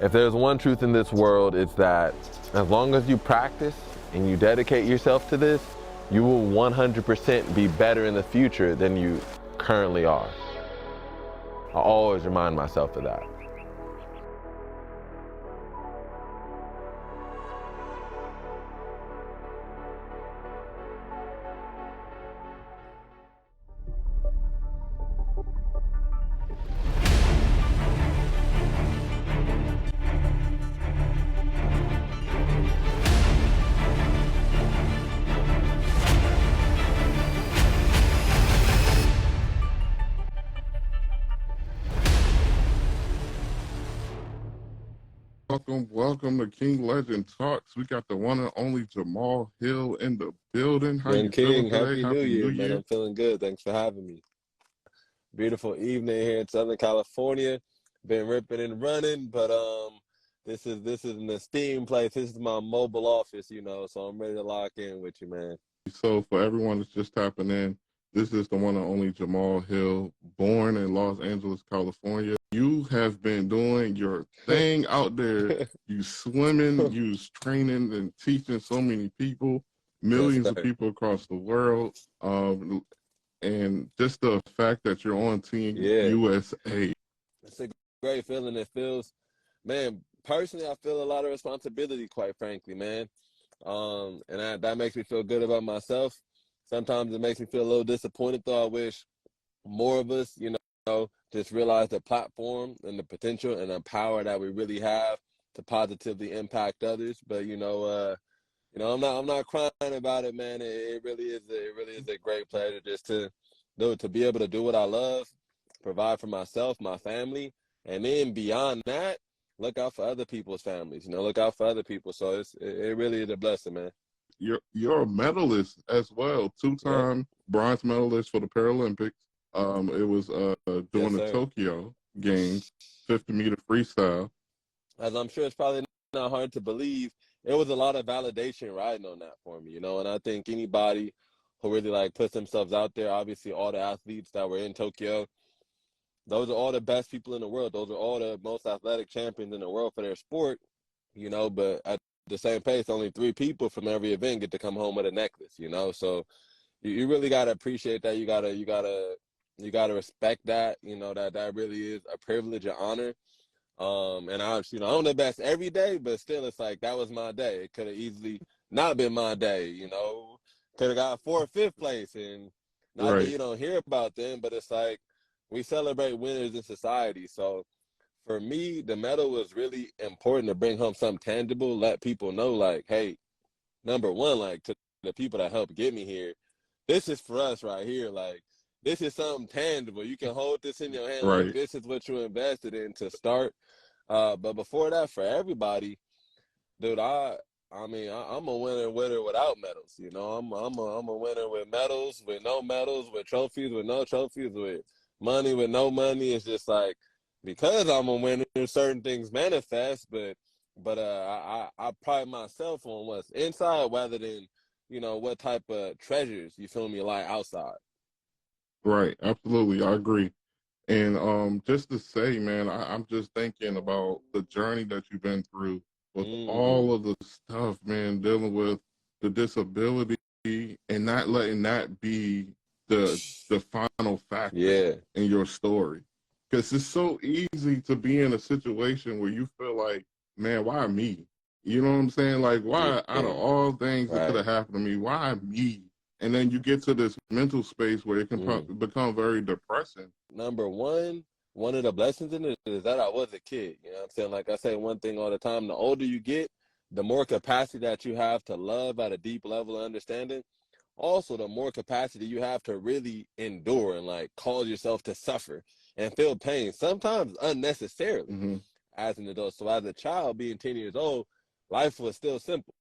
If there's one truth in this world, it's that as long as you practice and you dedicate yourself to this, you will 100% be better in the future than you currently are. I always remind myself of that. Welcome to King Legend Talks. We got the one and only Jamal Hill in the building. How Young you feeling King, today? Happy New Year, man. I'm feeling good. Thanks for having me. Beautiful evening here in Southern California. Been ripping and running, but this is an esteemed place. This is my mobile office, so I'm ready to lock in with you, man. So for everyone that's just tapping in, this is the one and only Jamal Hill, born in Los Angeles, California. You have been doing your thing out there. You swimming, you training and teaching so many people, millions of people across the world. And just the fact that you're on Team USA. It's a great feeling. It feels, man, personally, I feel a lot of responsibility, quite frankly, man. And that makes me feel good about myself. Sometimes it makes me feel a little disappointed, though. I wish more of us, just realize the platform and the potential and the power that we really have to positively impact others. But I'm not crying about it, man. It really is a great pleasure just to be able to do what I love, provide for myself, my family, and then beyond that, look out for other people's families. Look out for other people. So it really is a blessing, man. You're a medalist as well, two-time bronze medalist for the Paralympics. It was during the Tokyo Games, 50-meter freestyle. As I'm sure it's probably not hard to believe, it was a lot of validation riding on that for me, and I think anybody who really puts themselves out there, obviously all the athletes that were in Tokyo, those are all the best people in the world. Those are all the most athletic champions in the world for their sport, but at the same pace, only 3 people from every event get to come home with a necklace, so you really got to appreciate that. You got to respect that, that really is a privilege and honor. And I'm the best every day, but still it's like, that was my day. It could have easily not been my day, could have got 4th or 5th place. And not that you don't hear about them, but it's like, we celebrate winners in society. So for me, the medal was really important to bring home something tangible, let people know, hey, number one, to the people that helped get me here, this is for us right here. This is something tangible. You can hold this in your hand. This is what you invested in to start. But before that, for everybody, dude, I'm a winner without medals. I'm a winner with medals, with no medals, with trophies, with no trophies, with money, with no money. It's just because I'm a winner, certain things manifest. But I pride myself on what's inside rather than what type of treasures, you feel me, lie outside. Right, absolutely, I agree. And just to say, man, I'm just thinking about the journey that you've been through with all of the stuff, man, dealing with the disability and not letting that be the final factor in your story. Because it's so easy to be in a situation where you feel like, man, why me? You know what I'm saying? Why, out of all things that could have happened to me, why me? And then you get to this mental space where it can become very depressing. Number one of the blessings in it is that I was a kid. You know what I'm saying? Like I say one thing all the time, the older you get, the more capacity that you have to love at a deep level of understanding. Also, the more capacity you have to really endure and cause yourself to suffer and feel pain, sometimes unnecessarily as an adult. So as a child, being 10 years old, life was still simple,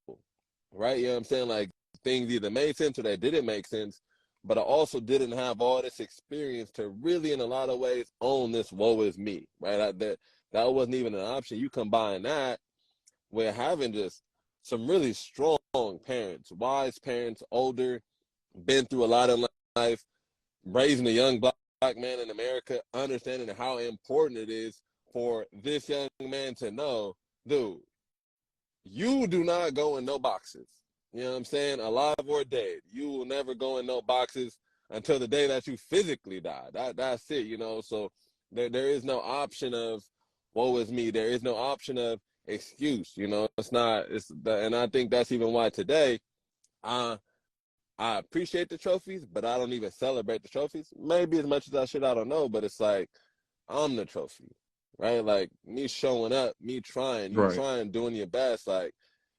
right? You know what I'm saying? Things either made sense or they didn't make sense, but I also didn't have all this experience to really, in a lot of ways, own this woe is me, right? That wasn't even an option. You combine that with having just some really strong parents, wise parents, older, been through a lot in life, raising a young black man in America, understanding how important it is for this young man to know, dude, you do not go in no boxes. You know what I'm saying? Alive or dead. You will never go in no boxes until the day that you physically die. That's it, you know. So there is no option of woe is me. There is no option of excuse, you know. And I think that's even why today I I appreciate the trophies, but I don't even celebrate the trophies. Maybe as much as I should, I don't know. But it's like I'm the trophy, right? Like me showing up, me trying, you Right. trying, doing your best. Like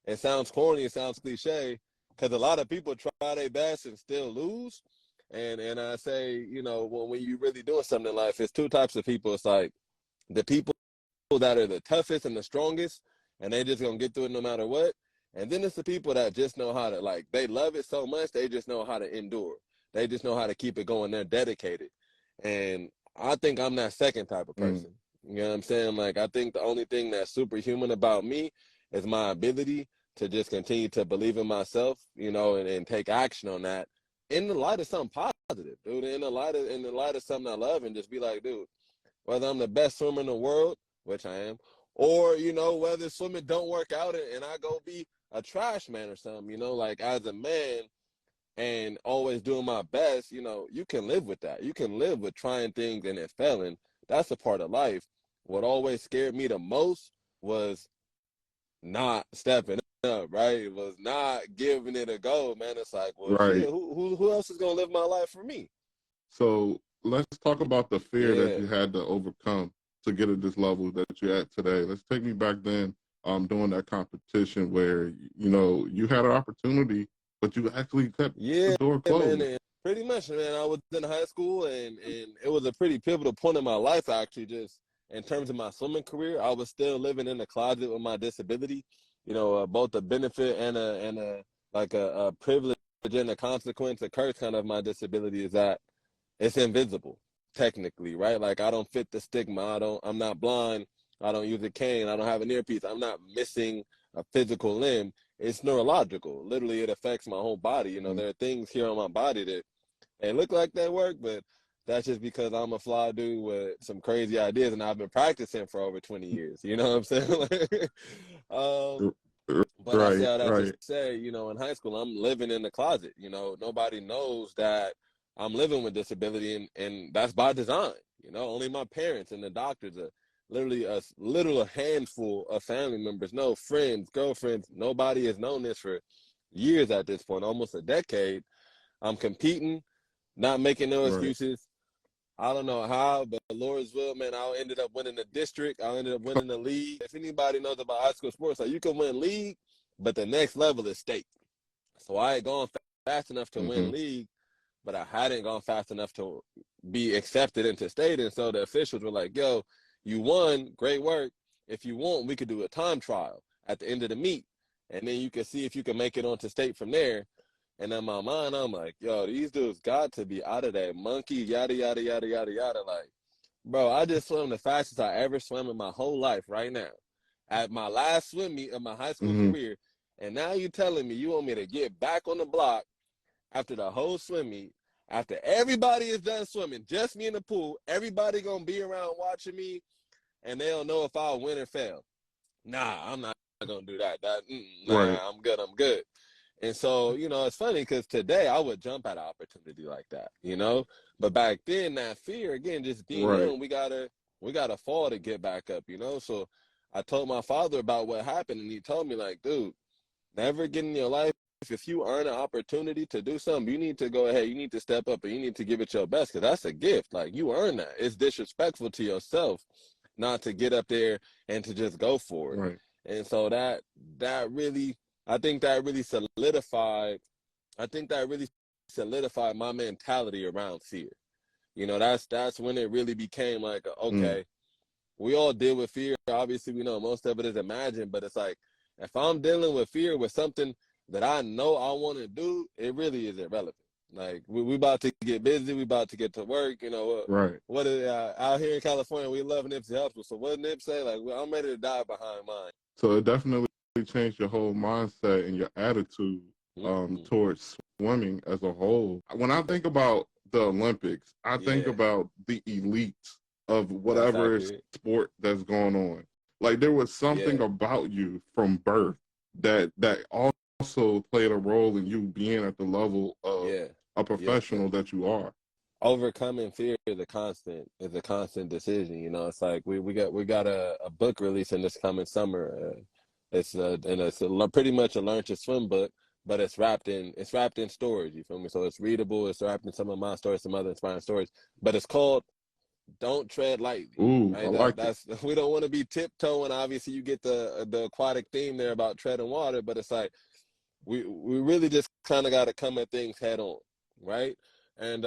it sounds corny, it sounds cliche, because a lot of people try their best and still lose. And I say, you know, when you really doing something in life, it's two types of people. It's like the people that are the toughest and the strongest, and they just gonna get through it no matter what. And then it's the people that just know how to, like, they love it so much, they just know how to endure. They just know how to keep it going. They're dedicated. And I think I'm that second type of Mm. person. You know what I'm saying? Like, I think the only thing that's superhuman about me is my ability to just continue to believe in myself, you know, and take action on that in the light of something positive, dude. In the light of something I love, and just be like, dude, whether I'm the best swimmer in the world, which I am, or, you know, whether swimming don't work out and I go be a trash man or something, you know, like as a man and always doing my best, you know, you can live with that. You can live with trying things and it failing. That's a part of life. What always scared me the most was not stepping up, right? It was not giving it a go, man. It's like, well, shit, Right. who else is gonna live my life for me? So let's talk about the fear that Yeah. you had to overcome to get at this level that you're at today. Let's take me back then, during that competition where, you know, you had an opportunity, but you actually kept the Yeah, door man, closed. and pretty much, man. I was in high school, and it was a pretty pivotal point in my life, actually. Just in terms of my swimming career, I was still living in the closet with my disability. You know, both a benefit and a like a privilege and a consequence, a curse kind of my disability is that it's invisible, technically, right? Like I don't fit the stigma. I'm not blind. I don't use a cane. I don't have an earpiece. I'm not missing a physical limb. It's neurological. Literally, it affects my whole body. You know, Mm. there are things here on my body that they look like they work, but that's just because I'm a fly dude with some crazy ideas and I've been practicing for over 20 years. You know what I'm saying? um, but I say Right, all that to right, say, you know, in high school, I'm living in the closet. You know, nobody knows that I'm living with disability, and that's by design. You know, only my parents and the doctors are literally a little handful of family members, no friends, girlfriends. Nobody has known this for years at this point, almost a decade. I'm competing, not making no right. excuses. I don't know how, but the Lord's will, man, I ended up winning the district. I ended up winning the league. If anybody knows about high school sports, like you can win league, but the next level is state. So I had gone fast enough to Mm-hmm. win league, but I hadn't gone fast enough to be accepted into state. And so the officials were like, yo, you won, great work. If you want, we could do a time trial at the end of the meet. And then you can see if you can make it onto state from there. And in my mind, I'm like, yo, these dudes got to be out of that monkey, yada, yada, yada, yada, yada. Like, bro, I just swam the fastest I ever swam in my whole life right now at my last swim meet of my high school Mm-hmm. career. And now you telling me you want me to get back on the block after the whole swim meet, after everybody is done swimming, just me in the pool, everybody gonna be around watching me, and they don't know if I'll win or fail. Nah, I'm not gonna do that. Right. Nah, I'm good. I'm good. And so, you know, it's funny because today I would jump at an opportunity like that, you know. But back then, that fear, again, just being Right. young, we gotta fall to get back up, you know. So I told my father about what happened, and he told me, like, dude, never get in your life. If you earn an opportunity to do something, you need to go ahead. You need to step up and you need to give it your best because that's a gift. Like you earn that. It's disrespectful to yourself not to get up there and to just go for it. Right. And so that really, I think that really solidified. I think that really solidified my mentality around fear. You know, that's when it really became like, Mm. okay, we all deal with fear. Obviously, we know most of it is imagined, but it's like if I'm dealing with fear with something that I know I want to do, it really is irrelevant. Like we about to get busy, we about to get to work. You know Right. what is out here in California? We love Nipsey Hussle. So what Nip say? Like I'm ready to die behind mine. So it definitely changed your whole mindset and your attitude Mm-hmm. towards swimming as a whole. When I think about the Olympics, I think Yeah. about the elites. of That's whatever accurate. sport that's going on. Like there was something Yeah, about you from birth that also played a role in you being at the level of yeah, a yeah. professional that you are. Overcoming fear is a constant decision. You know, it's like we got a book releasing this coming summer. It's pretty much a learn to swim book, but it's wrapped in stories. You feel me? So it's readable. It's wrapped in some of my stories, some other inspiring stories. But it's called "Don't Tread Lightly." Ooh, I Right? like it. That's we don't want to be tiptoeing. Obviously, you get the aquatic theme there about treading water, but it's like we really just kind of got to come at things head on, right? And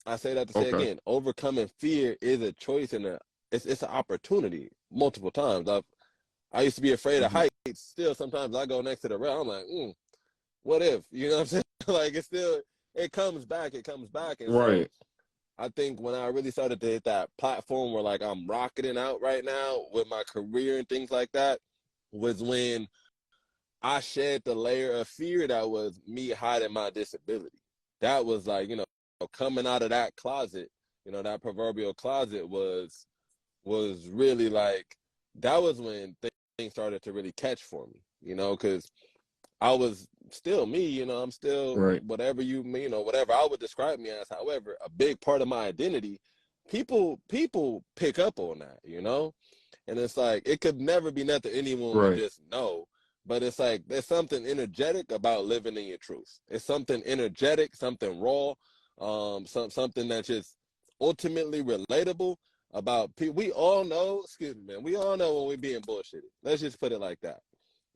I say that to say Okay. again, overcoming fear is a choice and it's an opportunity multiple times. I used to be afraid of Hmm. heights. Still, sometimes I go next to the rail. I'm like, what if? You know what I'm saying? Like it comes back. It comes back. And so Right. I think when I really started to hit that platform where like I'm rocketing out right now with my career and things like that was when I shed the layer of fear that was me hiding my disability. That was like, coming out of that closet, that proverbial closet was really like that was when things started to really catch for me, because I was still me, I'm still Right. whatever whatever I would describe me as. However, a big part of my identity, people pick up on that. And it's like it could never be nothing anyone would Right. just know. But it's like there's something energetic about living in your truth. It's something energetic, something raw, something that's just ultimately relatable about people. We all know, excuse me, man, we all know when we're being bullshitted. Let's just put it like that.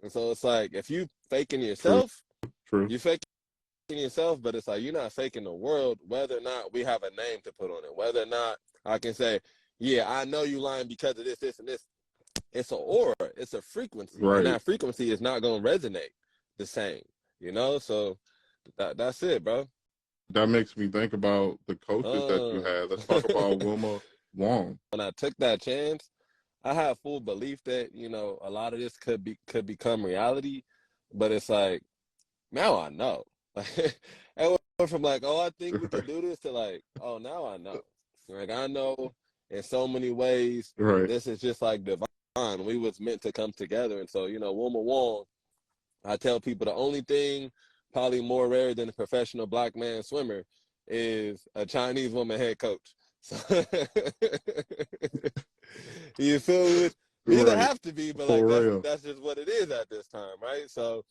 And so it's like if you faking True. yourself, True. you faking yourself, but it's like you're not faking the world, whether or not we have a name to put on it, whether or not I can say, yeah, I know you lying because of this, this, and this. It's an aura, it's a frequency, and Right. that frequency is not going to resonate the same. So that's it, bro. That makes me think about the coaches that you uh, had. Let's talk about Wilma Wong. when I took that chance, I had full belief that a lot of this could become reality, but it's like now I know. Like it went from like, oh, I think we could do this to like, oh, now I know. Like I know in so many ways Right. this is just like divine. We was meant to come together, and so Wilma Wong. I tell people the only thing probably more rare than a professional black man swimmer is a Chinese woman head coach. So, you feel me? Neither Right. have to be, but like For that's real. that's just what it is at this time, right? So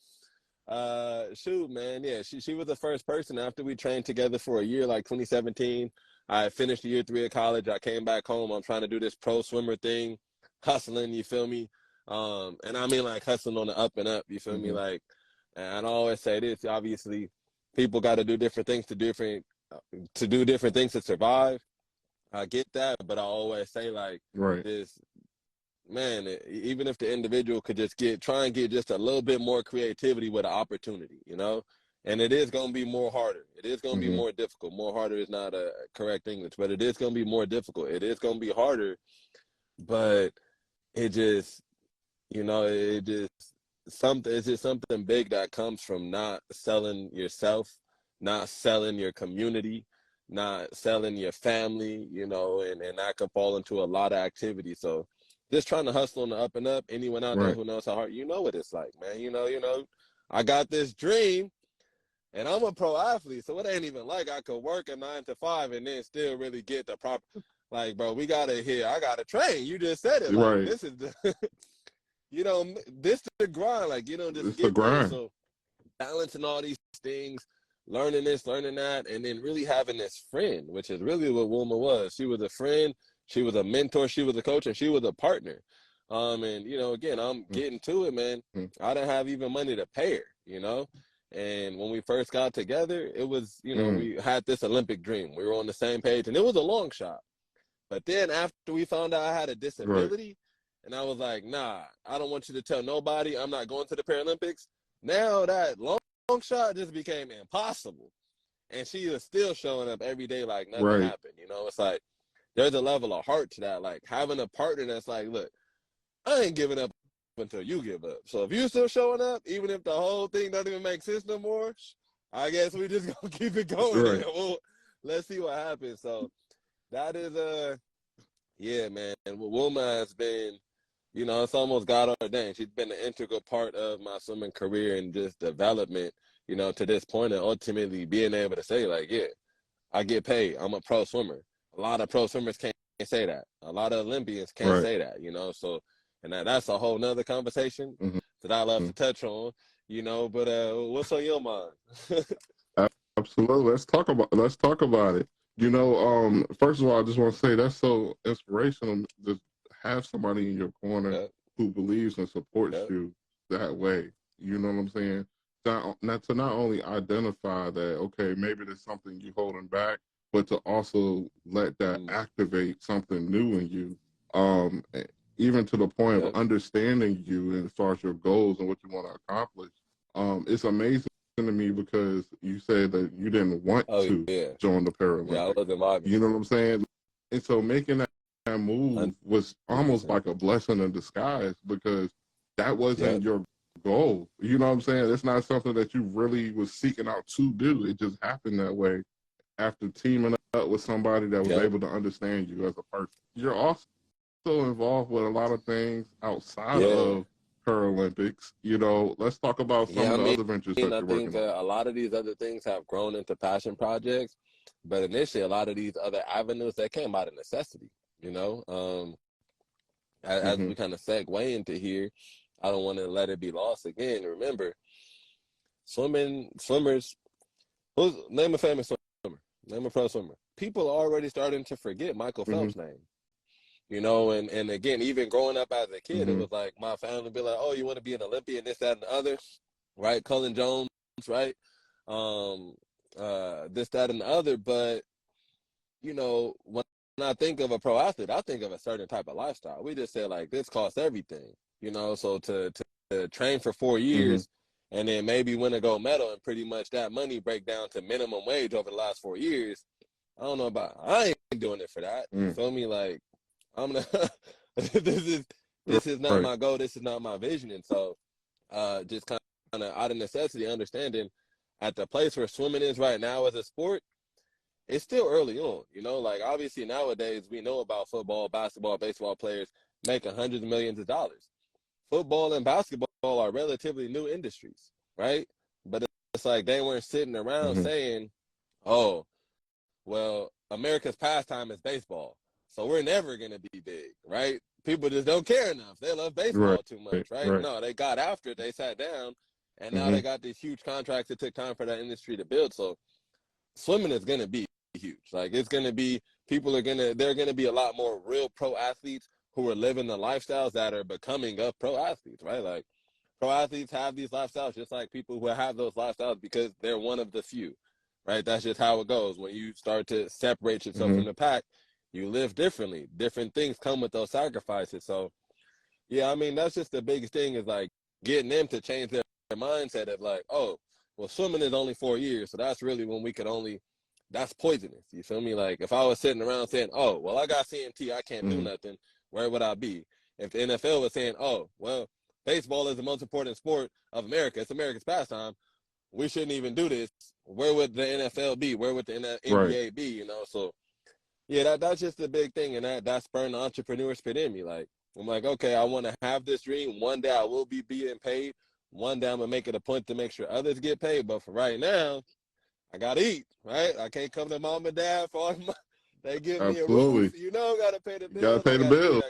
shoot, man, yeah, she was the first person after we trained together for a year, like 2017. I finished year 3 of college. I came back home. I'm trying to do this pro swimmer thing, hustling, you feel me? And I mean like hustling on the up and up, you feel me? Hmm. Like, and I always say this, obviously, people got to do different things to do different things to survive. I get that, but I always say like Right. this, man, even if the individual could just try and get just a little bit more creativity with an opportunity. And it is going to be more harder. It is going to be Hmm. more difficult. More harder is not a correct English, but it is going to be more difficult. It is going to be harder, but it just, it just it's just something big that comes from not selling yourself, not selling your community, not selling your family, and that could fall into a lot of activities. So just trying to hustle on the up and up. Anyone out there Right. who knows how hard, you know what it's like, man. I got this dream and I'm a pro athlete, so it ain't even like I could work a 9 to 5 and then still really get the proper. Like, bro, I gotta train. You just said it. Like, Right. this is the, this the grind. Like, just It's the get there. grind. So balancing all these things, learning this, learning that, and then really having this friend, which is really what Wilma was. She was a friend, she was a mentor, she was a coach, and she was a partner. And again, I'm getting to it, man. Mm-hmm. I didn't have even money to pay her. And when we first got together, it was, Mm. we had this Olympic dream. We were on the same page, and it was a long shot. But then after we found out I had a Right. disability, and I was like, nah, I don't want you to tell nobody I'm not going to the Paralympics. Now that long shot just became impossible. And she is still showing up every day like nothing Right. happened. It's like there's a level of heart to that. Like having a partner that's like, look, I ain't giving up until you give up. So if you still showing up, even if the whole thing doesn't even make sense no more, I guess we just gonna keep it going. Right. And let's see what happens. So that is Yeah, man. And Wilma has been, it's almost God ordained. She's been an integral part of my swimming career and just development, to this point, and ultimately being able to say, like, yeah, I get paid. I'm a pro swimmer. A lot of pro swimmers can't say that. A lot of Olympians can't Right. say that, So, and that's a whole nother conversation Mm-hmm. that I love to touch on, but what's on your mind? Absolutely. Let's talk about it. First of all, I just want to say that's so inspirational to have somebody in your corner Yep, who believes and supports yep, you that way. You know what I'm saying? Not only identify that, okay, maybe there's something you holding back, but to also let that mm, activate something new in you. Um, e- Even to the point of yep, understanding you as far as your goals and what you want to accomplish. It's amazing to me because you said that you didn't want oh to yeah, join the yeah, I Paralympics. wasn't vibing, You know what I'm saying? And so making that move was almost 100%. like a blessing in disguise because that wasn't Yep, your goal. You know what I'm saying? It's not something that you really was seeking out to do. It just happened that way after teaming up with somebody that was yep, able to understand you as a person. You're also involved with a lot of things outside yeah, of Paralympics. Let's talk about some yeah. of the other ventures that I you're think working on. a lot of these other things have grown into passion projects, but initially, a lot of these other avenues that came out of necessity. You know, as Mm-hmm. we kind of segue into here, I don't want to let it be lost again. Remember, swimmers. Name a famous swimmer? Name a pro swimmer. People are already starting to forget Michael Mm-hmm. Phelps' name. And again, even growing up as a kid, it Mm-hmm. was like my family would be like, "Oh, you want to be an Olympian? This, that, and the other." Right? Cullen Jones, right? Um, this, that, and the other. But when I think of a pro athlete, I think of a certain type of lifestyle. We just say like this costs everything. So to train for 4 years and then maybe win a gold medal and pretty much that money break down to minimum wage over the last 4 years. I ain't doing it for that. You Mm-hmm. feel me? Like I'm not this is this is not Right. my goal, this is not my vision. And so just kind of out of necessity, understanding at the place where swimming is right now as a sport, it's still early on. Like obviously nowadays we know about football, basketball, baseball players making hundreds of millions of dollars. Football and basketball are relatively new industries, right? But it's like they weren't sitting around Mm-hmm. saying, "Oh, well, America's pastime is baseball, so we're never gonna be big," right? People just don't care enough. They love Right. baseball too much, right? Right. No, they got after it. They sat down, and now Mm-hmm. they got these huge contracts. It took time for that industry to build. So swimming is gonna be huge. Like it's gonna be they're gonna be a lot more real pro athletes who are living the lifestyles that are becoming of pro athletes, right? Like pro athletes have these lifestyles just like people who have those lifestyles because they're one of the few, right? That's just how it goes. When you start to separate yourself Mm-hmm. from the pack, you live differently. Different things come with those sacrifices. So yeah, I mean that's just the biggest thing is like getting them to change their mindset of like, oh, well, swimming is only 4 years, so that's really when we could only. That's poisonous. You feel me? Like if I was sitting around saying, oh, well, I got CMT, I can't do Mm-hmm. nothing. Where would I be? If the NFL was saying, oh, well, baseball is the most important sport of America. It's America's pastime. We shouldn't even do this. Where would the NFL be? Where would the Right. NBA be? So yeah, that's just the big thing, and that spurred the entrepreneur spirit in me. Like I'm like, okay, I want to have this dream. One day I will be being paid. One day I'm gonna make it a point to make sure others get paid. But for right now, I gotta eat. Right? I can't come to mom and dad for all my. They give me a roof. Absolutely. Gotta pay the You gotta bills. I pay the gotta eat. bills.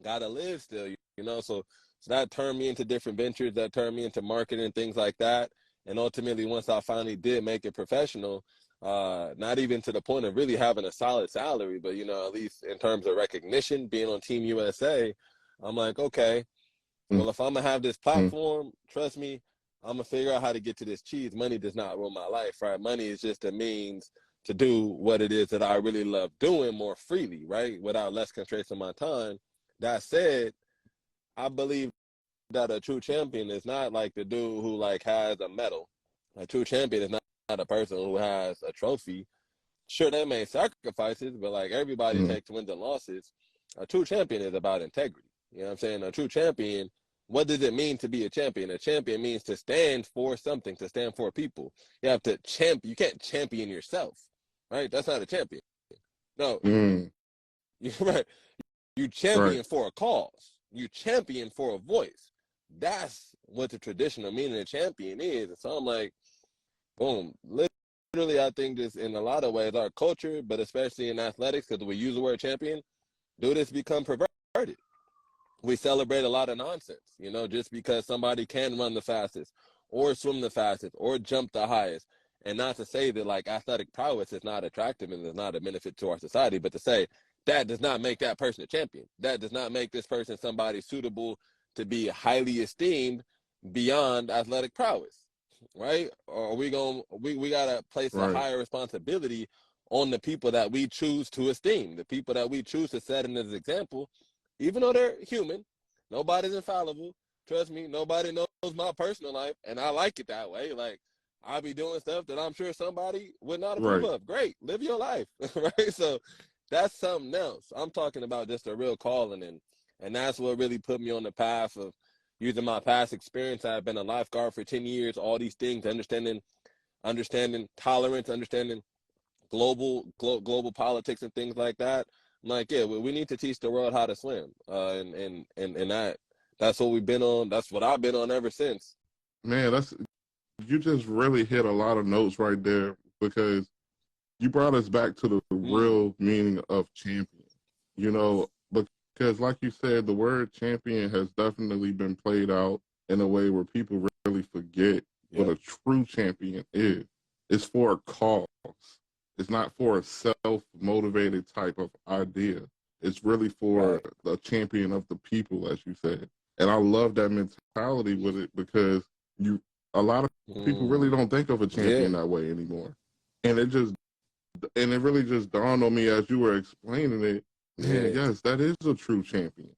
Gotta live still. So that turned me into different ventures. That turned me into marketing and things like that. And ultimately, once I finally did make it professional, not even to the point of really having a solid salary, but at least in terms of recognition, being on Team USA, I'm like, okay, well, if I'm gonna have this Mm-hmm. platform, trust me, I'm gonna figure out how to get to this cheese. Money does not rule my life, right? Money is just a means to do what it is that I really love doing more freely, right? Without less constraints on my time. That said, I believe that a true champion is not like the dude who like has a medal. A true champion is not a person who has a trophy. Sure, they made sacrifices, but like everybody Mm-hmm. takes wins and losses. A true champion is about integrity. You know what I'm saying? A true champion, what does it mean to be a champion? A champion means to stand for something, to stand for people. You have to champion. You can't champion yourself, right? That's not a champion. No, Mm-hmm. Right. You Right. champion for a cause. You champion for a voice. That's what the traditional meaning of champion is. And so I'm like, boom. Literally, I think this in a lot of ways, our culture, but especially in athletics, because we use the word champion, do this become perverted. We celebrate a lot of nonsense, just because somebody can run the fastest or swim the fastest or jump the highest. And not to say that like athletic prowess is not attractive and is not a benefit to our society, but to say that does not make that person a champion. That does not make this person somebody suitable to be highly esteemed beyond athletic prowess, right? Or we gotta place a Right. higher responsibility on the people that we choose to esteem, the people that we choose to set in as example, even though they're human. Nobody's infallible. Trust me, nobody knows my personal life, and I like it that way. Like, I'll be doing stuff that I'm sure somebody would not approve Right. of. Great, live your life, right? So that's something else. I'm talking about just a real calling, and that's what really put me on the path of using my past experience. I've been a lifeguard for 10 years, all these things, understanding tolerance, understanding global politics and things like that. I'm like, yeah, we need to teach the world how to swim, and that's what we've been on. That's what I've been on ever since. Man, you just really hit a lot of notes right there, because you brought us back to the real meaning of champion. Because like you said, the word champion has definitely been played out in a way where people really forget what a true champion is. It's for a cause. It's not for a self-motivated type of idea. It's really for the champion of the people, as you said. And I love that mentality with it, because a lot of people really don't think of a champion that way anymore. And it really just dawned on me as you were explaining it. Man, yes, that is a true champion.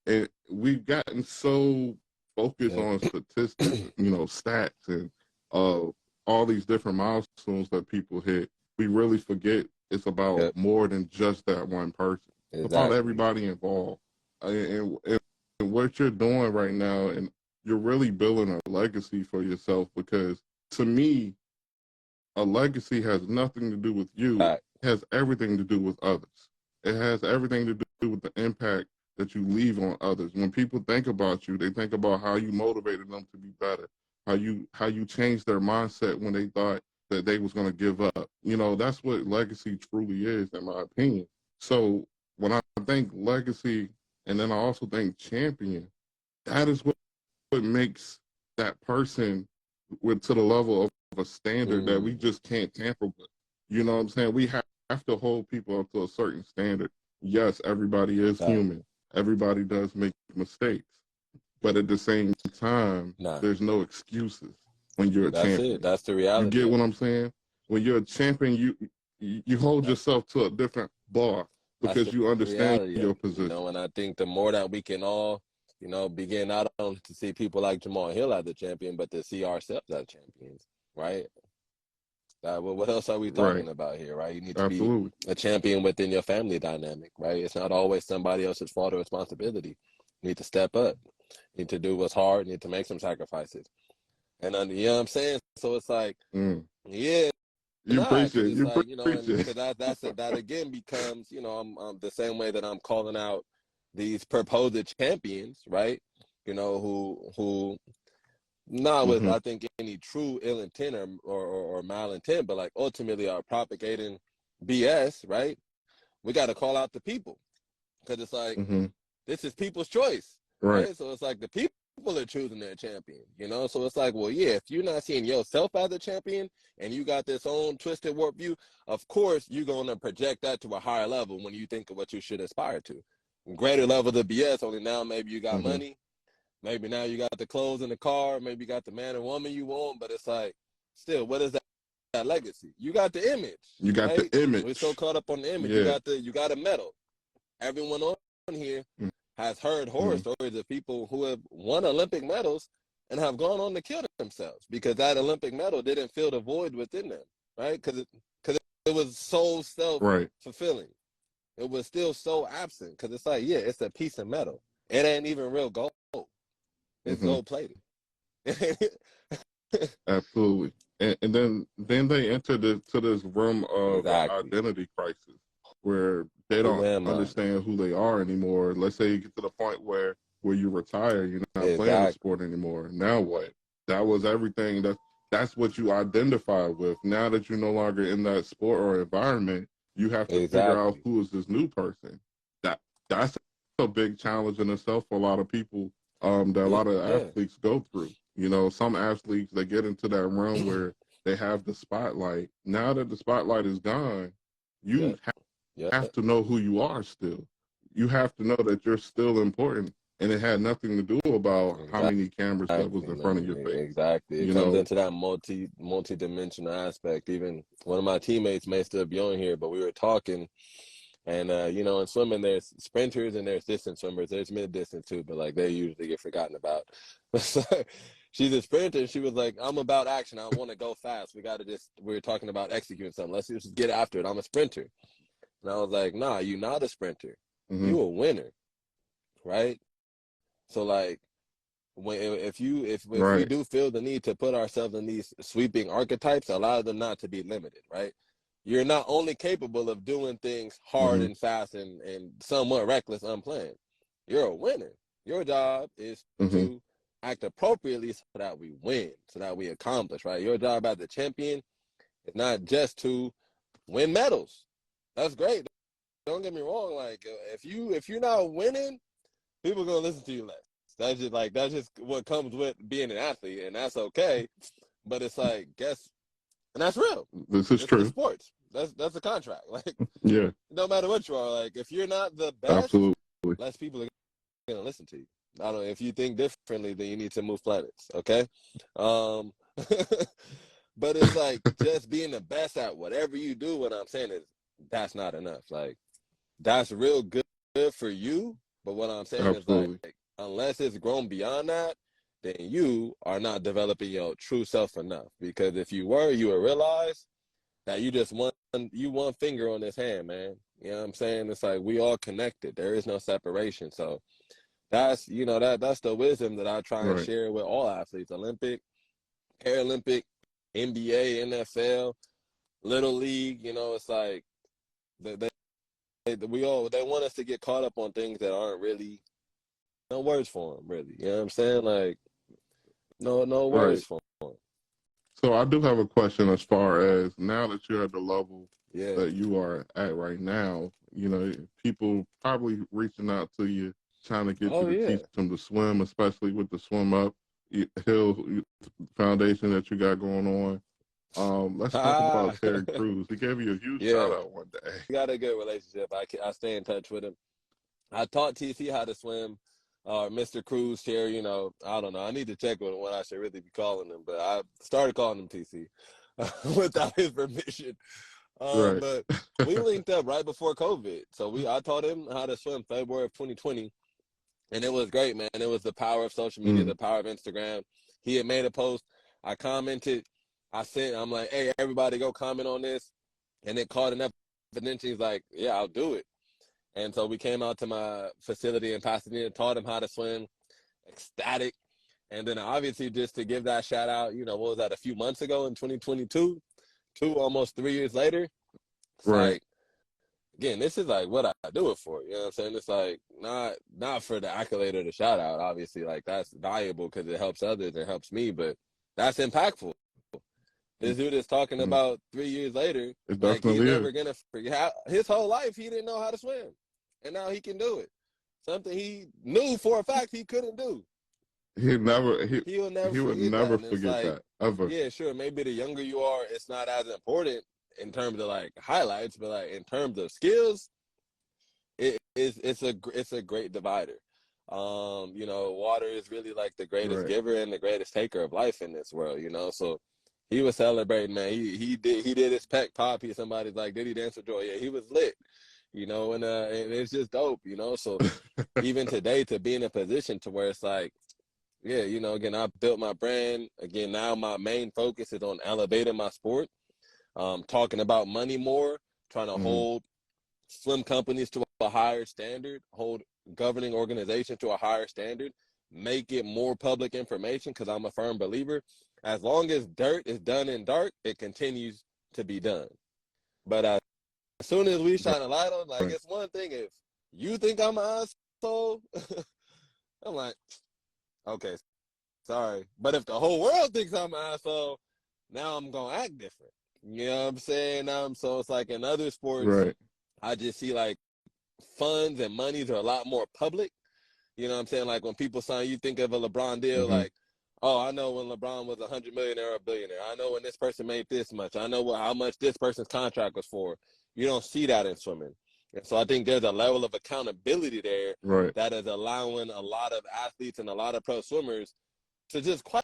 And we've gotten so focused on statistics, stats, and all these different milestones that people hit. We really forget it's about more than just that one person. It's about everybody involved. And what you're doing right now, and you're really building a legacy for yourself, because to me, a legacy has nothing to do with you. It has everything to do with others. It has everything to do with the impact that you leave on others. When people think about you, they think about how you motivated them to be better, how you changed their mindset when they thought that they was going to give up. That's what legacy truly is, in my opinion. So when I think legacy, and then I also think champion, that is what makes that person to the level of a standard that we just can't tamper with. You know what I'm saying? We have to hold people up to a certain standard. Yes, everybody is human. Everybody does make mistakes. But at the same time, there's no excuses when you're a champion. That's the reality. You get what I'm saying? When you're a champion, you hold yourself to a different bar, because you understand your position. And I think the more that we can all, begin not only to see people like Jamal Hill as a champion, but to see ourselves as champions, right? What else are we talking about here, right? You need to be a champion within your family dynamic, right? It's not always somebody else's fault or responsibility. You need to step up. You need to do what's hard. You need to make some sacrifices. And you know what I'm saying? So it's like, yeah. You appreciate it. Because that again becomes, I'm the same way that I'm calling out these proposed champions, right? Who not with I think any true ill intent or malintent, but like ultimately are propagating BS, right? We got to call out the people, because it's like this is people's choice, right? So it's like the people are choosing their champion, So it's like, well, yeah, if you're not seeing yourself as a champion and you got this own twisted warped view, of course you're gonna project that to a higher level when you think of what you should aspire to. Greater level of BS. Only now maybe you got money. Maybe now you got the clothes in the car. Maybe you got the man and woman you want. But it's like, still, what is that legacy? You got the image. You got the image. We're so caught up on the image. Yeah. You got a medal. Everyone on here has heard horror stories of people who have won Olympic medals and have gone on to kill themselves because that Olympic medal didn't fill the void within them, right? Because it was so self-fulfilling. It was still so absent, because it's like, yeah, it's a piece of metal. It ain't even real gold. It's gold plated. Absolutely. And then they enter to this room of identity crisis. where they Who don't am I? understand who they are anymore. Let's say you get to the point where you retire, you're not playing the Exactly. sport anymore. Now what? That was everything. That's what you identify with. Now that you're no longer in that sport or environment, you have to figure out Exactly. who is this new person. That's a big challenge in itself for a lot of people. That a Yeah. lot of Yeah. athletes go through. You know, some athletes they get into that realm where they have the spotlight. Now that the spotlight is gone, you Yep. Yep. have to know who you are still. You have to know that you're still important, and it had nothing to do about how many cameras that was Exactly, in front of your man. face. Exactly. It You comes know, into that multi-dimensional aspect. Even one of my teammates may still be on here, but we were talking, and you know, in swimming, there's sprinters and there's distance swimmers. There's mid-distance too, but like they usually get forgotten about. So, she's a sprinter, and she was like, "I'm about action. I want to go fast. We were talking about executing something. Let's just get after it. I'm a sprinter." And I was like, "Nah, you're not a sprinter. mm-hmm. You a winner, right?" So like when if we Right. do feel the need to put ourselves in these sweeping archetypes, allow them not to be limited, right? You're not only capable of doing things hard Mm-hmm. and fast and somewhat reckless, unplanned. You're a winner. Your job is Mm-hmm. to act appropriately so that we win, so that we accomplish, right? Your job as a champion is not just to win medals. That's great. Don't get me wrong. Like if you're not winning, people are gonna listen to you less. That's just what comes with being an athlete, and that's okay. But it's like, and that's real. This is It's true. sports. That's a contract. Like Yeah, no matter what you are, like if you're not the best, absolutely. less people are gonna listen to you. I don't know. If you think differently, then you need to move planets. Okay. Um, but it's like just being the best at whatever you do. What I'm saying is that's not enough. Like that's real good for you. But what I'm saying is like, Absolutely. unless it's grown beyond that, then you are not developing your true self enough. Because if you were, you would realize that you just one finger on this hand, man. You know what I'm saying? It's like we all connected. There is no separation. So that's the wisdom that I try and Right. share with all athletes: Olympic, Paralympic, NBA, NFL, Little League. It's like they want us to get caught up on things that aren't really no words for them, really. You know what I'm saying? Like no Right. words for them. So I do have a question as far as now that you're at the level Yeah. that you are at right now, you know, people probably reaching out to you, trying to get you Oh to yeah. teach them to swim, especially with the Swim Up Hill Foundation that you got going on. Let's talk Ah. about Terry Crews. He gave you a huge shout Yeah. out one day. We got a good relationship. I stay in touch with him. I taught TC how to swim. Mr. Cruz here, I don't know. I need to check with him what I should really be calling him, but I started calling him TC without his permission. Right. But we linked up right before COVID. So I taught him how to swim February of 2020. And it was great, man. It was the power of social media, Mm, the power of Instagram. He had made a post. I commented. I'm like, hey, everybody go comment on this. And it caught enough attention. He's like, yeah, I'll do it. And so we came out to my facility in Pasadena, taught him how to swim, ecstatic. And then obviously just to give that shout out, what was that, a few months ago in 2022, almost 3 years later, it's right. like, again, this is like what I do it for. You know what I'm saying? It's like not for the accolade or the shout out. Obviously, like that's valuable because it helps others, it helps me, but that's impactful. This dude is talking Mm, about 3 years later, it like he's definitely is. never gonna forget his whole life he didn't know how to swim, and now he can do it. Something he knew for a fact he couldn't do. He never He'll never he would forget that, never and it's forget like, that ever. yeah, sure, maybe the younger you are, it's not as important in terms of like highlights, but like in terms of skills, it's a great divider. Water is really like the greatest Right. giver and the greatest taker of life in this world. So he was celebrating, man. He did his peck pop. Somebody's like, did he dance with joy? Yeah, he was lit. And it's just dope. So even today to be in a position to where it's like, yeah, again, I built my brand. Again, now my main focus is on elevating my sport, talking about money more, trying to Mm, hold swim companies to a higher standard, hold governing organizations to a higher standard, make it more public information because I'm a firm believer. As long as dirt is done in dark, it continues to be done. But as as soon as we shine a light on, like, Right. it's one thing if you think I'm an asshole, I'm like, okay, sorry. But if the whole world thinks I'm an asshole, now I'm gonna act different. You know what I'm saying? So it's like in other sports, Right. I just see like funds and monies are a lot more public. You know what I'm saying? Like when people sign, you think of a LeBron deal, Mm-hmm. like, oh, I know when LeBron was $100 million or a billionaire. I know when this person made this much. I know how much this person's contract was for. You don't see that in swimming. And so I think there's a level of accountability there Right. that is allowing a lot of athletes and a lot of pro swimmers to just quite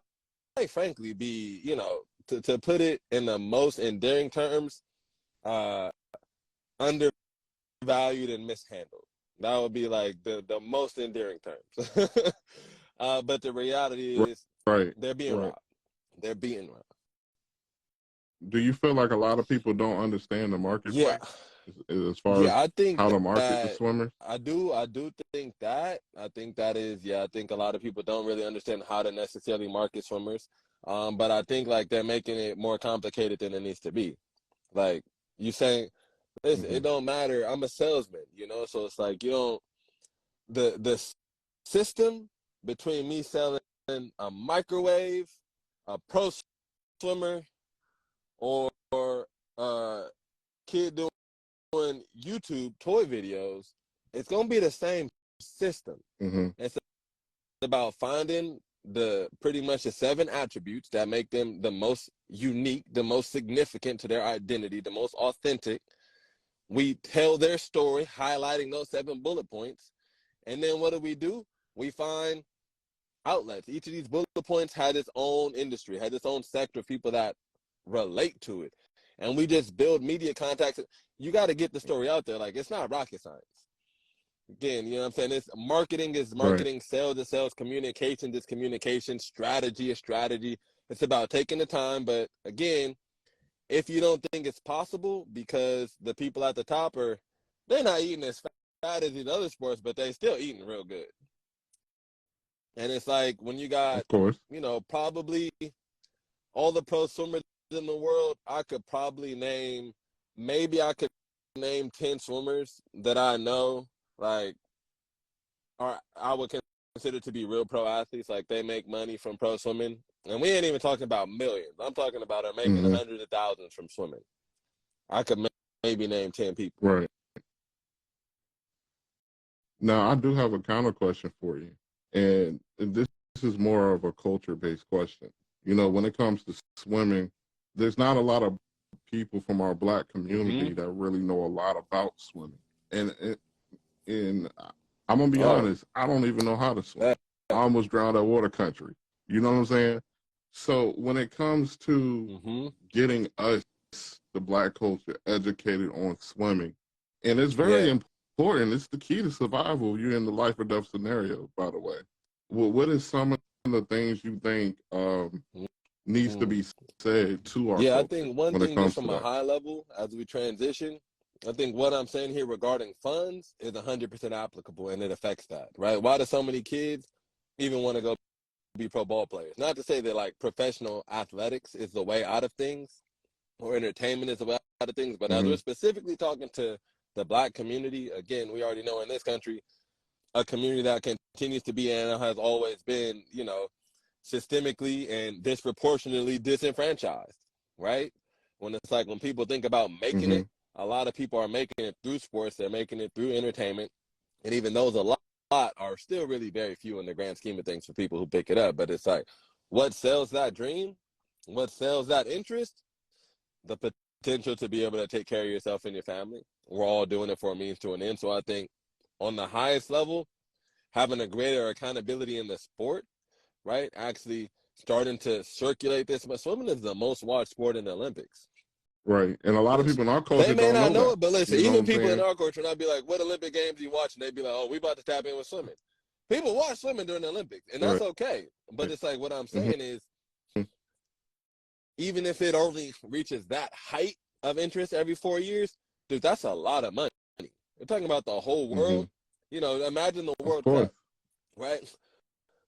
frankly be, you know, to put it in the most endearing terms, uh, undervalued and mishandled. That would be like the most endearing terms. But the reality is Right. they're being Right. robbed. They're being robbed. Do you feel like a lot of people don't understand the Yeah. marketplace as far as Yeah, I think how to market the that swimmers? I do think that. I think that is, yeah, I think a lot of people don't really understand how to necessarily market swimmers. But I think like they're making it more complicated than it needs to be. Like you saying, listen, Mm-hmm. it don't matter. I'm a salesman, you know, so it's like you don't the system between me selling a microwave, a pro swimmer, or a kid doing YouTube toy videos, it's gonna be the same system. Mm-hmm. It's about finding the pretty much the 7 attributes that make them the most unique, the most significant to their identity, the most authentic. We tell their story, highlighting those 7 bullet points. And then what do? We find outlets. Each of these bullet points had its own industry, had its own sector of people that relate to it. And we just build media contacts. You got to get the story out there. Like, it's not rocket science. Again, you know what I'm saying? It's marketing is Right. marketing, sales is sales, communication is communication, strategy is strategy. It's about taking the time. But again, if you don't think it's possible because the people at the top they're not eating as fat as in other sports, but they still eating real good. And it's like when you got, Of course. you know, probably all the pro swimmers in the world, maybe I could name 10 swimmers that I know, like, I would consider to be real pro athletes. Like, they make money from pro swimming. And we ain't even talking about millions. I'm talking about are making Mm-hmm. hundreds of thousands from swimming. I could maybe name 10 people. Right. Now, I do have a counter question for you. And this is more of a culture based question. You know, when it comes to swimming, there's not a lot of people from our Black community Mm-hmm. that really know a lot about swimming. And I'm going to be Oh, honest, I don't even know how to swim. that, I almost drowned at water country. You know what I'm saying? So when it comes to mm-hmm. getting us, the Black culture, educated on swimming, and it's very Yeah. important. It's the key to survival. You're in the life or death scenario, by the way. Well, what is some of the things you think needs to Mm-hmm. be said to our Yeah, I culture think one when it thing just comes to from a that? high level as we transition, I think what I'm saying here regarding funds is 100% applicable and it affects that, right? Why do so many kids even want to go be pro ball players? Not to say that like professional athletics is the way out of things or entertainment is the way out of things, but as Mm-hmm. we're specifically talking to the Black community, again, we already know in this country, a community that continues to be and has always been, you know, systemically and disproportionately disenfranchised, right? When it's like when people think about making Mm-hmm. it, a lot of people are making it through sports, they're making it through entertainment. And even those a lot are still really very few in the grand scheme of things for people who pick it up. But it's like, what sells that dream? What sells that interest? The potential to be able to take care of yourself and your family. We're all doing it for a means to an end. So I think on the highest level, having a greater accountability in the sport, right? Actually starting to circulate this. But swimming is the most watched sport in the Olympics. Right. And a lot of people in our They culture may don't not know know that. it, but listen, You know what even I'm people in saying? our culture, and I'd be like, what Olympic games are you watching? They'd be like, oh, we about to tap in with swimming. People watch swimming during the Olympics, and that's Right. okay. But it's like what I'm Mm-hmm. saying is, even if it only reaches that height of interest every 4 years, dude, that's a lot of money. We're talking about the whole Mm-hmm. world. You know, imagine the Of World course. Cup, right?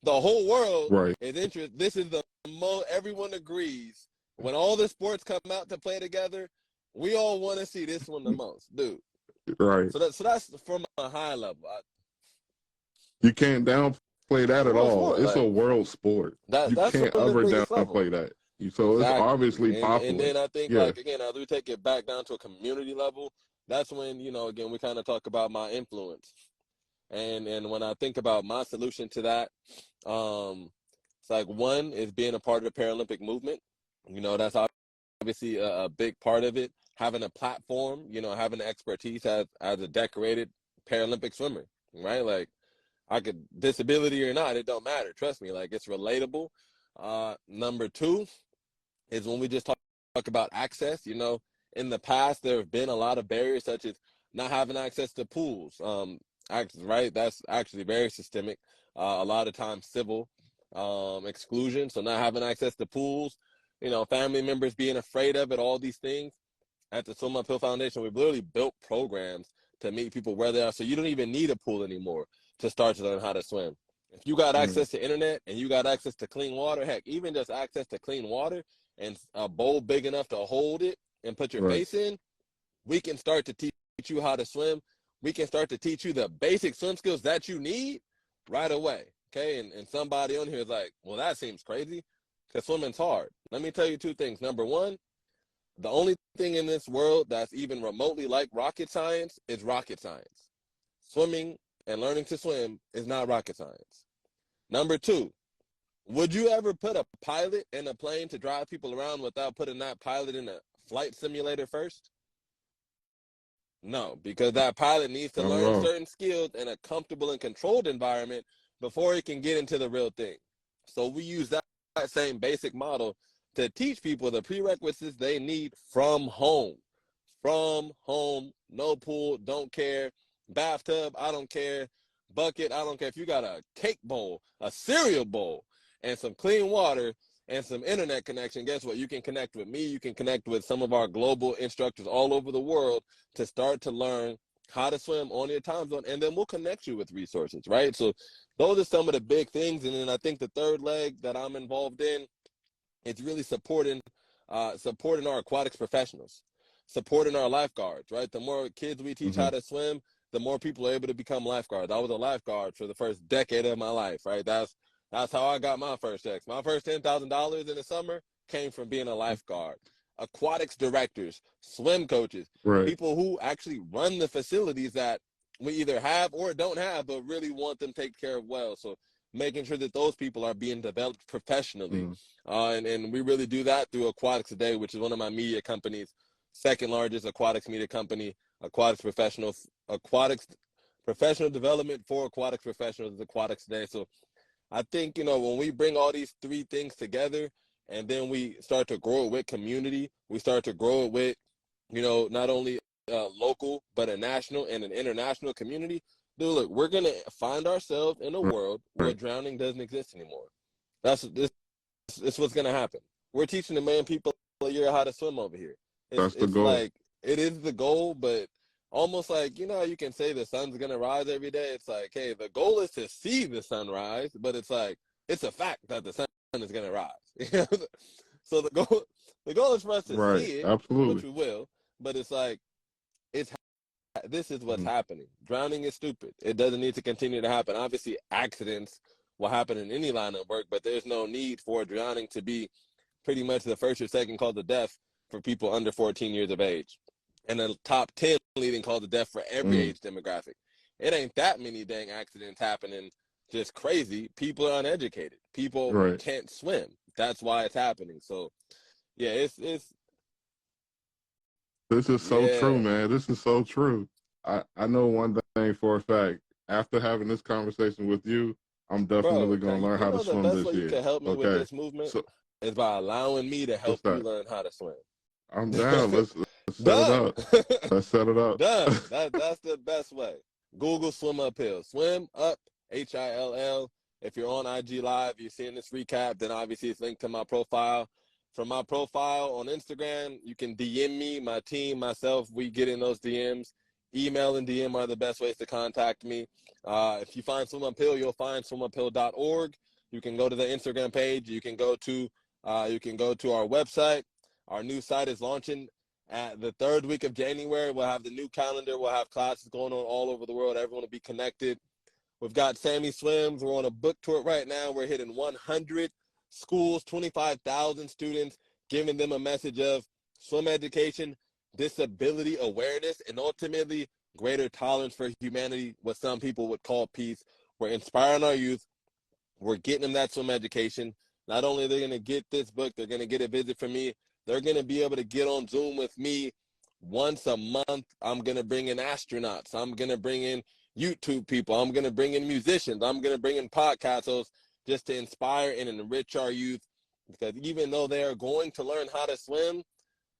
The whole world Right. is interested. This is the most everyone agrees when all the sports come out to play together. We all want to see this one the most, dude. Right. So that's from a high level. You can't downplay that at World all. sport, It's a like world sport. You that's can't from the ever biggest level. downplay that. So it's Exactly. obviously And popular. then I think, Yeah. like, again, as we take it back down to a community level, that's when, again, we kind of talk about my influence. And when I think about my solution to that, it's like, one is being a part of the Paralympic movement. That's obviously a big part of it. Having a platform, having the expertise as a decorated Paralympic swimmer, right? Like, I could, disability or not, it don't matter. Trust me, like, it's relatable. Number two is when we just talk about access. In the past, there have been a lot of barriers, such as not having access to pools. Right? That's actually very systemic. A lot of times civil exclusion. So not having access to pools, family members being afraid of it, all these things. At the Swim Uphill Foundation, we've literally built programs to meet people where they are. So you don't even need a pool anymore to start to learn how to swim. If you got Mm. access to internet and you got access to clean water, heck, even just access to clean water and a bowl big enough to hold it and put your Right. face in, we can start to teach you how to swim. We can start to teach you the basic swim skills that you need right away. Okay. And somebody on here is like, well, that seems crazy because swimming's hard. Let me tell you two things. Number one, the only thing in this world that's even remotely like rocket science is rocket science. Swimming and learning to swim is not rocket science. Number two, would you ever put a pilot in a plane to drive people around without putting that pilot in a flight simulator first? No, because that pilot needs to Not at learn all. certain skills in a comfortable and controlled environment before he can get into the real thing. So we use that same basic model to teach people the prerequisites they need from home. From home, no pool, don't care. Bathtub, I don't care. Bucket, I don't care. If you got a cake bowl, a cereal bowl, and some clean water and some internet connection, guess what? You can connect with me. You can connect with some of our global instructors all over the world to start to learn how to swim on your time zone, and then we'll connect you with resources, right? So those are some of the big things. And then I think the third leg that I'm involved in, it's really supporting our aquatics professionals, supporting our lifeguards, right? The more kids we teach Mm-hmm. how to swim, the more people are able to become lifeguards. I was a lifeguard for the first decade of my life, right? That's how I got my first checks. My first $10,000 in the summer came from being a lifeguard. Aquatics directors, swim coaches, Right. people who actually run the facilities that we either have or don't have, but really want them taken care of well. So making sure that those people are being developed professionally. Mm. And we really do that through Aquatics Today, which is one of my media companies, second largest aquatics media company. Aquatics professional development for aquatics professionals is Aquatics Today. So I think, when we bring all these three things together and then we start to grow it with community, we start to grow it with, not only local, but a national and an international community. Dude, look, we're going to find ourselves in a world where Right. drowning doesn't exist anymore. This what's going to happen. We're teaching a million people a year how to swim over here. That's the It's goal. like, it is the goal, but almost like, you can say the sun's going to rise every day. It's like, hey, the goal is to see the sun rise, but it's like, it's a fact that the sun is going to rise. So the goal is for us to Right. see it, which Absolutely. we will, but it's like, it's this is what's Mm-hmm. happening. Drowning is stupid. It doesn't need to continue to happen. Obviously, accidents will happen in any line of work, but there's no need for drowning to be pretty much the first or second cause of death for people under 14 years of age, and the top 10 leading cause of death for every Mm. age demographic. It ain't that many dang accidents happening just crazy. People are uneducated. People Right. can't swim. That's why it's happening. So yeah, it's This is so true, yeah, man. This is so true. I know one thing for a fact. After having this conversation with you, I'm definitely bro. Now going to learn you how to know the swim best this way you year. can help me with Okay. this movement So is by allowing me to help what's you that? learn how to swim. I'm down. Let's set it Done. up. Let's set it up. Done. That's the best way. Google swim uphill. Swim up HILL. If you're on IG Live, you're seeing this recap, then obviously it's linked to my profile. From my profile on Instagram, you can DM me, my team, myself. We get in those DMs. Email and DM are the best ways to contact me. If you find Swim Uphill, you'll find swimuphill.org. You can go to the Instagram page. You can go to our website. Our new site is launching At the third week of January, we'll have the new calendar. We'll have classes going on all over the world. Everyone will be connected. We've got Sammy Swims. We're on a book tour right now. We're hitting 100 schools, 25,000 students, giving them a message of swim education, disability awareness, and ultimately greater tolerance for humanity, what some people would call peace. We're inspiring our youth. We're getting them that swim education. Not only are they going to get this book, they're going to get a visit from me. They're going to be able to get on Zoom with me once a month. I'm going to bring in astronauts. I'm going to bring in YouTube people. I'm going to bring in musicians. I'm going to bring in podcast hosts just to inspire and enrich our youth. Because even though they are going to learn how to swim,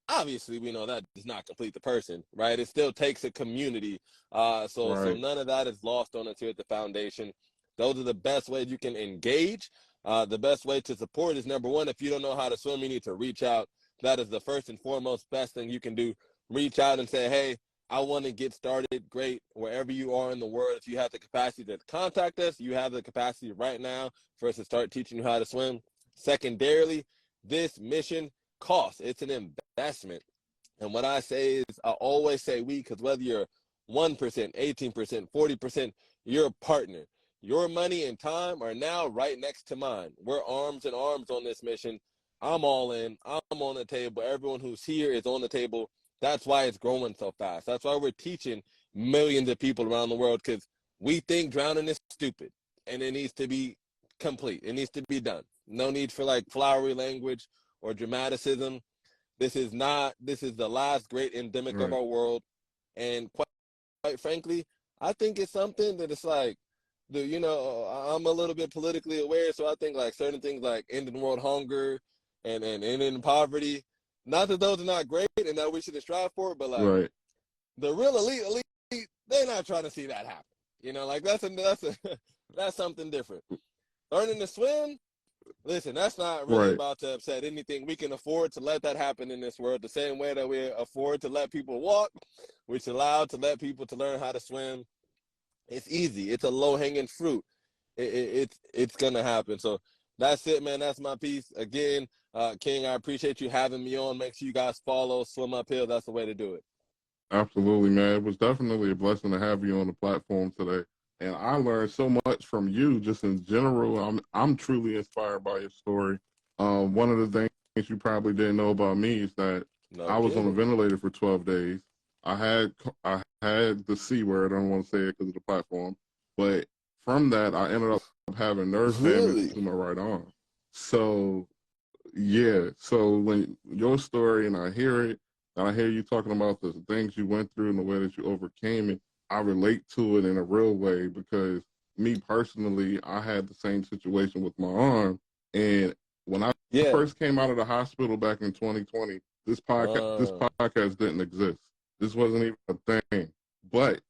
obviously we know that does not complete the person, right? It still takes a community. So none of that is lost on us here at the foundation. Those are the best ways you can engage. The best way to support is, number one, if you don't know how to swim, you need to reach out. That is the first and foremost best thing you can do. Reach out and say, hey, I want to get started. Great. Wherever you are in the world, if you have the capacity to contact us, you have the capacity right now for us to start teaching you how to swim. Secondarily, this mission costs. It's an investment. And what I say is, I always say we, because whether you're 1%, 18%, 40%, you're a partner. Your money and time are now right next to mine. We're arms in arms on this mission. I'm all in. I'm on the table. Everyone who's here is on the table. That's why it's growing so fast. That's why we're teaching millions of people around the world, because we think drowning is stupid and it needs to be complete. It needs to be done. No need for like flowery language or dramaticism. This is the last great endemic of our world. And quite frankly, I think it's something that it's like, I'm a little bit politically aware, so I think like certain things like ending world hunger and ending poverty, not that those are not great and that we shouldn't strive for it, but like the real elite, they're not trying to see that happen. Like that's something different. Learning to swim, listen, that's not really about to upset anything. We can afford to let that happen in this world the same way that we afford to let people walk. We should allow to let people to learn how to swim. It's easy. It's a low-hanging fruit. It's going to happen. So that's it, man. That's my piece. Again, King, I appreciate you having me on. Make sure you guys follow Swim Uphill. That's the way to do it. Absolutely, man. It was definitely a blessing to have you on the platform today. And I learned so much from you just in general. I'm truly inspired by your story. One of the things you probably didn't know about me is that I was on a ventilator for 12 days. I had the C word. I don't want to say it because of the platform. But from that, I ended up having nerve damage to my right arm. So, yeah. So when your story and I hear it, and I hear you talking about the things you went through and the way that you overcame it, I relate to it in a real way, because me personally, I had the same situation with my arm. And when I first came out of the hospital back in 2020, this podcast didn't exist. This wasn't even a thing. But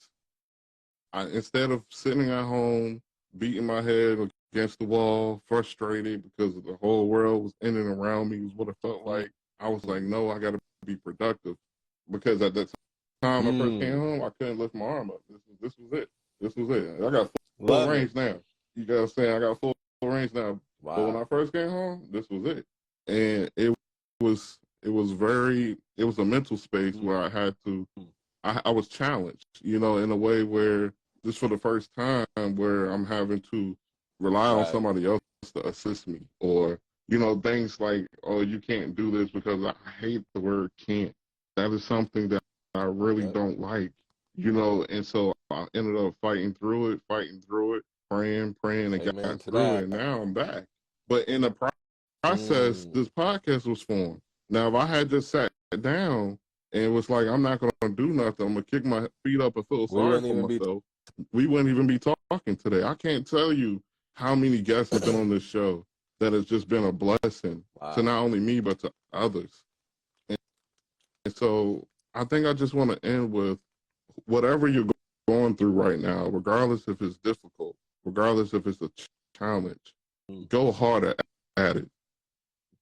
instead of sitting at home, beating my head against the wall, frustrated because the whole world was in and around me, was what it felt like, I was like, no, I got to be productive. Because at that time I first came home, I couldn't lift my arm up. This was it. This was it. I got full range now. You know what I'm saying? I got full range now. Wow. But when I first came home, this was it. And it was a mental space where I had to, I was challenged, in a way where this for the first time where I'm having to rely on somebody else to assist me, or, things like, oh, you can't do this, because I hate the word can't. That is something that I really don't like, and so I ended up fighting through it, praying, and got through it, and now I'm back. But in the process, this podcast was formed. Now, if I had just sat down and it was like, I'm not going to do nothing, I'm going to kick my feet up and feel sorry for myself, we wouldn't even be talking today. I can't tell you how many guests have been on this show that has just been a blessing to not only me, but to others. And so I think I just want to end with, whatever you're going through right now, regardless if it's difficult, regardless if it's a challenge, go harder at it.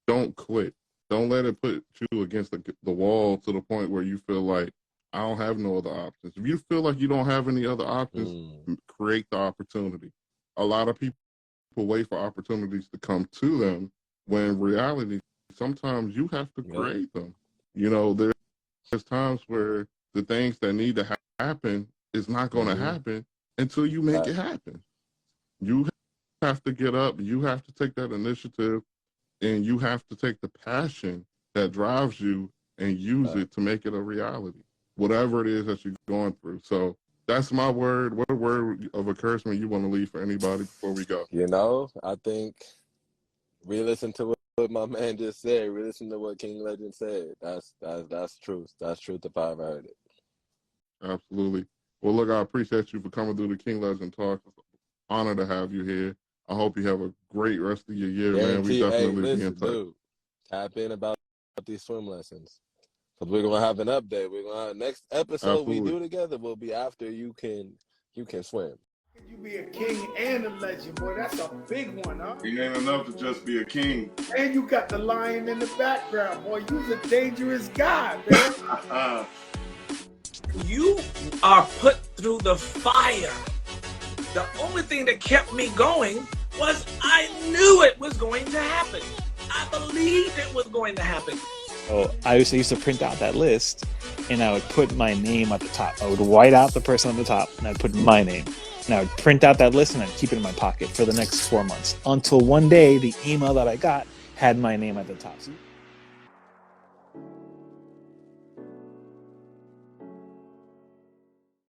Don't quit. Don't let it put you against the wall to the point where you feel like, I don't have no other options. If you feel like you don't have any other options, create the opportunity. A lot of people wait for opportunities to come to them, when in reality, sometimes you have to create them. there's times where the things that need to happen is not going to happen until you make it happen. You have to get up. You have to take that initiative, and you have to take the passion that drives you and use it to make it a reality, whatever it is that you're going through. So that's my word. What word of encouragement you want to leave for anybody before we go? You know, I think re-listen to what my man just said. Re-listen to what King Legend said. That's truth. That's truth if I ever heard it. Absolutely. Well, look, I appreciate you for coming through the King Legend Talk. It's an honor to have you here. I hope you have a great rest of your year, man. We definitely be in touch. Dude, tap in about these swim lessons. Because we're going to have an update. We're going to have next episode we do together will be after you can swim. You be a king and a legend, boy. That's a big one, huh? It ain't enough to just be a king. And you got the lion in the background, boy. You's a dangerous guy, man. You are put through the fire. The only thing that kept me going was I knew it was going to happen. I believed it was going to happen. So I used to print out that list, and I would put my name at the top. I would white out the person on the top, and I'd put my name. And I would print out that list, and I'd keep it in my pocket for the next 4 months. Until one day, the email that I got had my name at the top.